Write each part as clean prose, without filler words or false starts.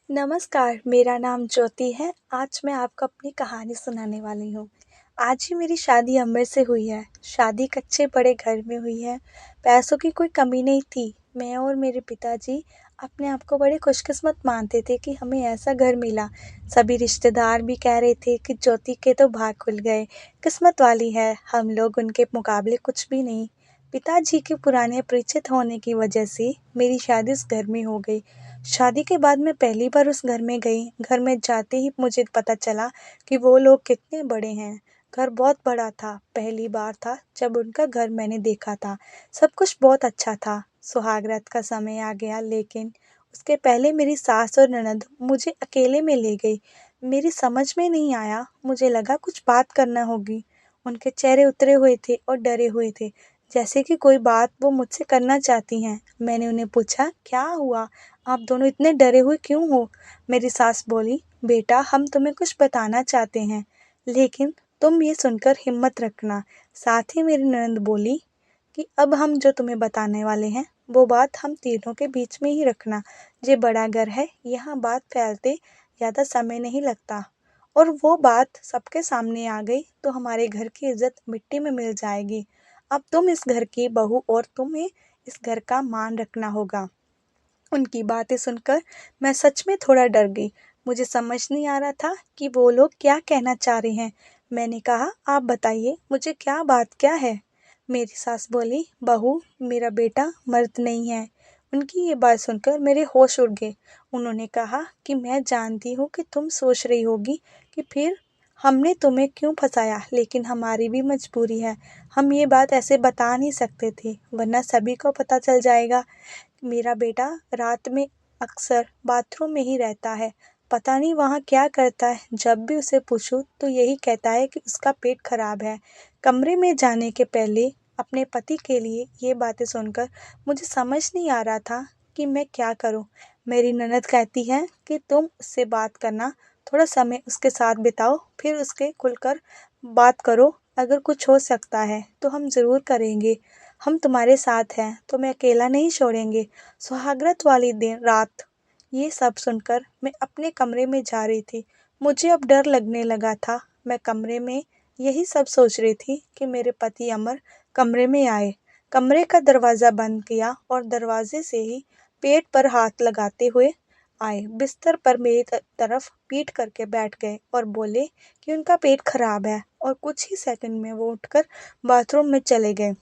नमस्कार, मेरा नाम ज्योति है। आज मैं आपको अपनी कहानी सुनाने वाली हूँ। आज ही मेरी शादी अमर से हुई है। शादी एक अच्छे बड़े घर में हुई है। पैसों की कोई कमी नहीं थी। मैं और मेरे पिताजी अपने आप को बड़े खुशकिस्मत मानते थे कि हमें ऐसा घर मिला। सभी रिश्तेदार भी कह रहे थे कि ज्योति के तो भाग खुल गए, किस्मत वाली है। हम लोग उनके मुकाबले कुछ भी नहीं। पिताजी के पुराने परिचित होने की वजह से मेरी शादी उस घर में हो गई। शादी के बाद मैं पहली बार उस घर में गई। घर में जाते ही मुझे पता चला कि वो लोग कितने बड़े हैं। घर बहुत बड़ा था। पहली बार था जब उनका घर मैंने देखा था। सब कुछ बहुत अच्छा था। सुहागरात का समय आ गया, लेकिन उसके पहले मेरी सास और ननद मुझे अकेले में ले गई। मेरी समझ में नहीं आया। मुझे लगा कुछ बात करना होगी। उनके चेहरे उतरे हुए थे और डरे हुए थे, जैसे कि कोई बात वो मुझसे करना चाहती हैं। मैंने उन्हें पूछा, क्या हुआ? आप दोनों इतने डरे हुए क्यों हो? मेरी सास बोली, बेटा हम तुम्हें कुछ बताना चाहते हैं, लेकिन तुम ये सुनकर हिम्मत रखना। साथ ही मेरी ननद बोली कि अब हम जो तुम्हें बताने वाले हैं वो बात हम तीनों के बीच में ही रखना। ये बड़ा घर है, यहाँ बात फैलते ज़्यादा समय नहीं लगता। और वो बात सबके सामने आ गई तो हमारे घर की इज्जत मिट्टी में मिल जाएगी। अब तुम इस घर की बहू और तुम्हें इस घर का मान रखना होगा। उनकी बातें सुनकर मैं सच में थोड़ा डर गई। मुझे समझ नहीं आ रहा था कि वो लोग क्या कहना चाह रहे हैं। मैंने कहा, आप बताइए मुझे क्या है? मेरी सास बोली, बहू मेरा बेटा मर्द नहीं है। उनकी ये बात सुनकर मेरे होश उड़ गए। उन्होंने कहा कि मैं जानती हूँ कि तुम सोच रही होगी कि फिर हमने तुम्हें क्यों फंसाया, लेकिन हमारी भी मजबूरी है। हम ये बात ऐसे बता नहीं सकते थे, वरना सभी को पता चल जाएगा। मेरा बेटा रात में अक्सर बाथरूम में ही रहता है। पता नहीं वहाँ क्या करता है। जब भी उसे पूछूं तो यही कहता है कि उसका पेट खराब है। कमरे में जाने के पहले अपने पति के लिए ये बातें सुनकर मुझे समझ नहीं आ रहा था कि मैं क्या करूं। मेरी ननद कहती है कि तुम उससे बात करना, थोड़ा समय उसके साथ बिताओ, फिर उसके खुलकर बात करो। अगर कुछ हो सकता है तो हम ज़रूर करेंगे। हम तुम्हारे साथ हैं, तुम्हें अकेला नहीं छोड़ेंगे। सुहागरात वाली दिन रात ये सब सुनकर मैं अपने कमरे में जा रही थी। मुझे अब डर लगने लगा था। मैं कमरे में यही सब सोच रही थी कि मेरे पति अमर कमरे में आए। कमरे का दरवाज़ा बंद किया और दरवाजे से ही पेट पर हाथ लगाते हुए आए। बिस्तर पर मेरी तरफ पीठ करके बैठ गए और बोले कि उनका पेट खराब है, और कुछ ही सेकंड में वो उठकर बाथरूम में चले गए।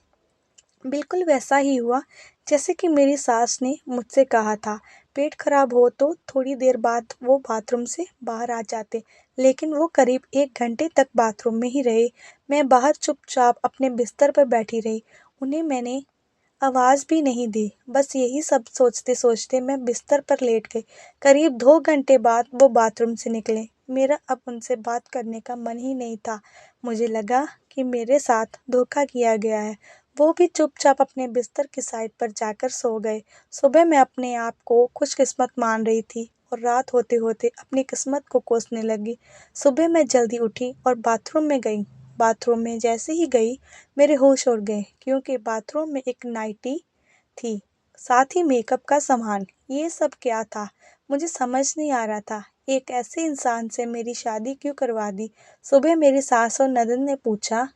बिल्कुल वैसा ही हुआ जैसे कि मेरी सास ने मुझसे कहा था। पेट खराब हो तो थोड़ी देर बाद वो बाथरूम से बाहर आ जाते, लेकिन वो करीब 1 घंटे तक बाथरूम में ही रहे। मैं बाहर चुपचाप अपने बिस्तर पर बैठी रही। उन्हें मैंने आवाज़ भी नहीं दी। बस यही सब सोचते सोचते मैं बिस्तर पर लेट गई। करीब 2 घंटे बाद वो बाथरूम से निकले। मेरा अब उनसे बात करने का मन ही नहीं था। मुझे लगा कि मेरे साथ धोखा किया गया है। वो भी चुपचाप अपने बिस्तर की साइड पर जाकर सो गए। सुबह मैं अपने आप को खुशकिस्मत मान रही थी और रात होते होते अपनी किस्मत को कोसने लगी। सुबह मैं जल्दी उठी और बाथरूम में गई। बाथरूम में जैसे ही गई मेरे होश उड़ गए, क्योंकि बाथरूम में एक नाइटी थी, साथ ही मेकअप का सामान। ये सब क्या था? मुझे समझ नहीं आ रहा था। एक ऐसे इंसान से मेरी शादी क्यों करवा दी? सुबह मेरी सास और ननद ने पूछा,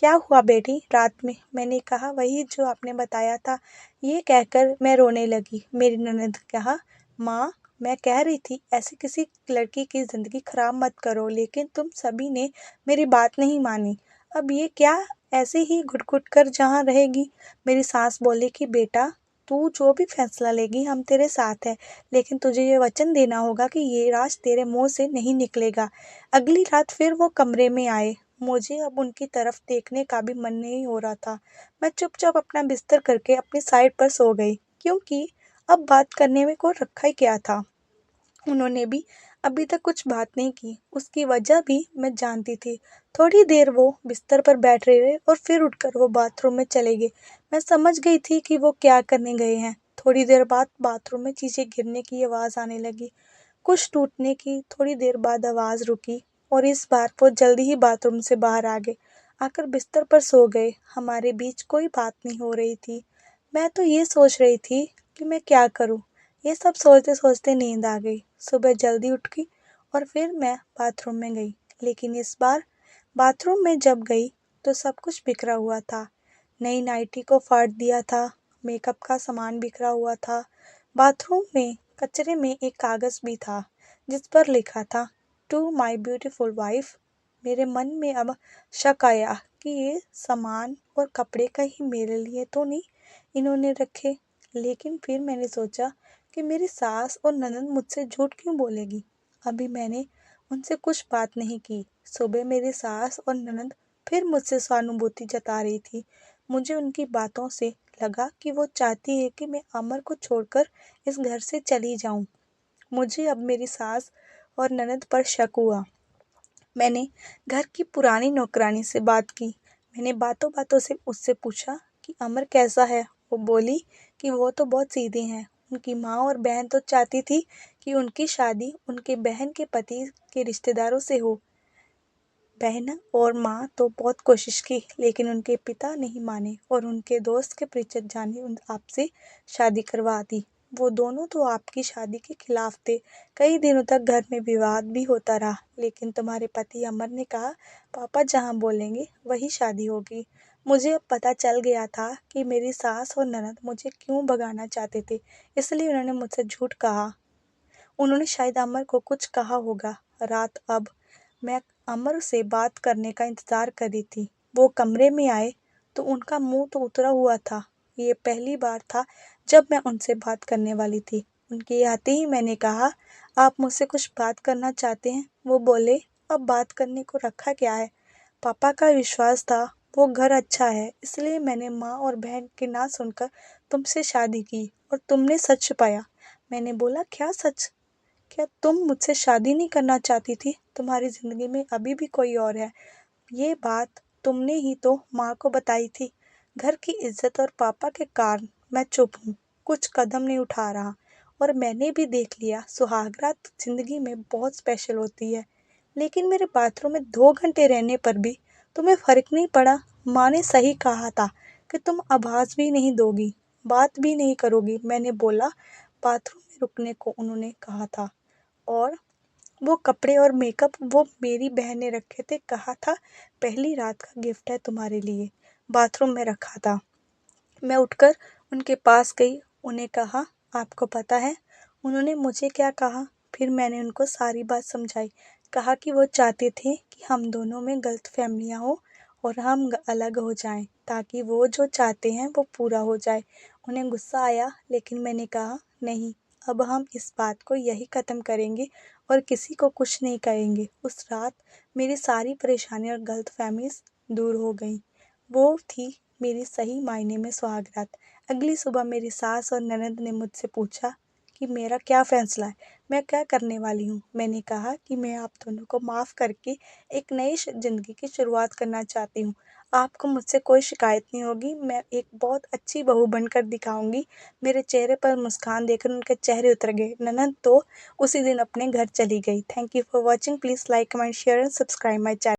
क्या हुआ बेटी रात में? मैंने कहा, वही जो आपने बताया था। ये कहकर मैं रोने लगी। मेरी ननद कहा, माँ मैं कह रही थी ऐसे किसी लड़की की ज़िंदगी खराब मत करो, लेकिन तुम सभी ने मेरी बात नहीं मानी। अब ये क्या, ऐसे ही घुट घुट कर जहाँ रहेगी? मेरी सास बोली कि बेटा तू जो भी फैसला लेगी हम तेरे साथ हैं, लेकिन तुझे ये वचन देना होगा कि ये राज तेरे मुंह से नहीं निकलेगा। अगली रात फिर वो कमरे में आए। मुझे अब उनकी तरफ देखने का भी मन नहीं हो रहा था। मैं चुपचाप अपना बिस्तर करके अपनी साइड पर सो गई, क्योंकि अब बात करने में को रखा ही क्या था। उन्होंने भी अभी तक कुछ बात नहीं की। उसकी वजह भी मैं जानती थी। थोड़ी देर वो बिस्तर पर बैठ रहे और फिर उठकर वो बाथरूम में चले गए। मैं समझ गई थी कि वो क्या करने गए हैं। थोड़ी देर बाद बाथरूम में चीज़ें गिरने की आवाज़ आने लगी। कुछ टूटने की थोड़ी देर बाद आवाज़ रुकी और इस बार वो जल्दी ही बाथरूम से बाहर आ गए। आकर बिस्तर पर सो गए। हमारे बीच कोई बात नहीं हो रही थी। मैं तो ये सोच रही थी कि मैं क्या करूं। ये सब सोचते सोचते नींद आ गई। सुबह जल्दी उठ गई और फिर मैं बाथरूम में गई। लेकिन इस बार बाथरूम में जब गई तो सब कुछ बिखरा हुआ था। नई नाइटी को फाड़ दिया था, मेकअप का सामान बिखरा हुआ था। बाथरूम में कचरे में एक कागज़ भी था जिस पर लिखा था, टू माई ब्यूटीफुल वाइफ। मेरे मन में अब शक आया कि ये सामान और कपड़े कहीं मेरे लिए तो नहीं इन्होंने रखे। लेकिन फिर मैंने सोचा कि मेरी सास और ननद मुझसे झूठ क्यों बोलेगी। अभी मैंने उनसे कुछ बात नहीं की। सुबह मेरी सास और ननद फिर मुझसे सहानुभूति जता रही थी। मुझे उनकी बातों से लगा कि वो चाहती है कि मैं अमर को छोड़कर इस घर से चली जाऊं। मुझे अब मेरी सास और ननद पर शक हुआ। मैंने घर की पुरानी नौकरानी से बात की। मैंने बातों बातों से उससे पूछा कि अमर कैसा है। वो बोली कि वो तो बहुत सीधे हैं। उनकी माँ और बहन तो चाहती थी कि उनकी शादी उनके बहन के पति के रिश्तेदारों से हो। बहन और माँ तो बहुत कोशिश की लेकिन उनके पिता नहीं माने और उनके दोस्त के परिचित जाने आपसे शादी करवा दी। वो दोनों तो आपकी शादी के खिलाफ थे। कई दिनों तक घर में विवाद भी होता रहा लेकिन तुम्हारे पति अमर ने कहा, पापा जहाँ बोलेंगे वही शादी होगी। मुझे अब पता चल गया था कि मेरी सास और ननद मुझे क्यों भगाना चाहते थे, इसलिए उन्होंने मुझसे झूठ कहा। उन्होंने शायद अमर को कुछ कहा होगा। रात अब मैं अमर से बात करने का इंतज़ार कर रही थी। वो कमरे में आए तो उनका मुंह तो उतरा हुआ था। ये पहली बार था जब मैं उनसे बात करने वाली थी। उनके आते ही मैंने कहा, आप मुझसे कुछ बात करना चाहते हैं? वो बोले, अब बात करने को रखा क्या है। पापा का विश्वास था वो घर अच्छा है, इसलिए मैंने माँ और बहन की ना सुनकर तुमसे शादी की और तुमने सच छुपाया। मैंने बोला, क्या सच? क्या तुम मुझसे शादी नहीं करना चाहती थी? तुम्हारी ज़िंदगी में अभी भी कोई और है। ये बात तुमने ही तो माँ को बताई थी। घर की इज्जत और पापा के कारण मैं चुप हूँ, कुछ कदम नहीं उठा रहा। और मैंने भी देख लिया, सुहागरात ज़िंदगी में बहुत स्पेशल होती है। लेकिन मेरे बाथरूम में 2 घंटे रहने पर भी तुम्हें फ़र्क नहीं पड़ा। माँ ने सही कहा था कि तुम आवाज़ भी नहीं दोगी, बात भी नहीं करोगी। मैंने बोला, बाथरूम में रुकने को उन्होंने कहा था और वो कपड़े और मेकअप वो मेरी बहन ने रखे थे। कहा था, पहली रात का गिफ्ट है तुम्हारे लिए। बाथरूम में रखा था। मैं उठकर उनके पास गई। उन्हें कहा, आपको पता है उन्होंने मुझे क्या कहा? फिर मैंने उनको सारी बात समझाई। कहा कि वो चाहते थे कि हम दोनों में गलतफहमियां हो और हम अलग हो जाएं ताकि वो जो चाहते हैं वो पूरा हो जाए। उन्हें गुस्सा आया लेकिन मैंने कहा, नहीं, अब हम इस बात को यही ख़त्म करेंगे और किसी को कुछ नहीं कहेंगे। उस रात मेरी सारी परेशानी और गलतफहमी दूर हो गई। वो थी मेरी सही मायने में सुहागरात। अगली सुबह मेरी सास और ननद ने मुझसे पूछा कि मेरा क्या फ़ैसला है, मैं क्या करने वाली हूँ। मैंने कहा कि मैं आप दोनों को माफ़ करके एक नई ज़िंदगी की शुरुआत करना चाहती हूँ। आपको मुझसे कोई शिकायत नहीं होगी। मैं एक बहुत अच्छी बहू बनकर दिखाऊंगी। मेरे चेहरे पर मुस्कान देखकर उनके चेहरे उतर गए। ननद तो उसी दिन अपने घर चली गई। Thank you for watching. Please like, comment, share and subscribe my channel.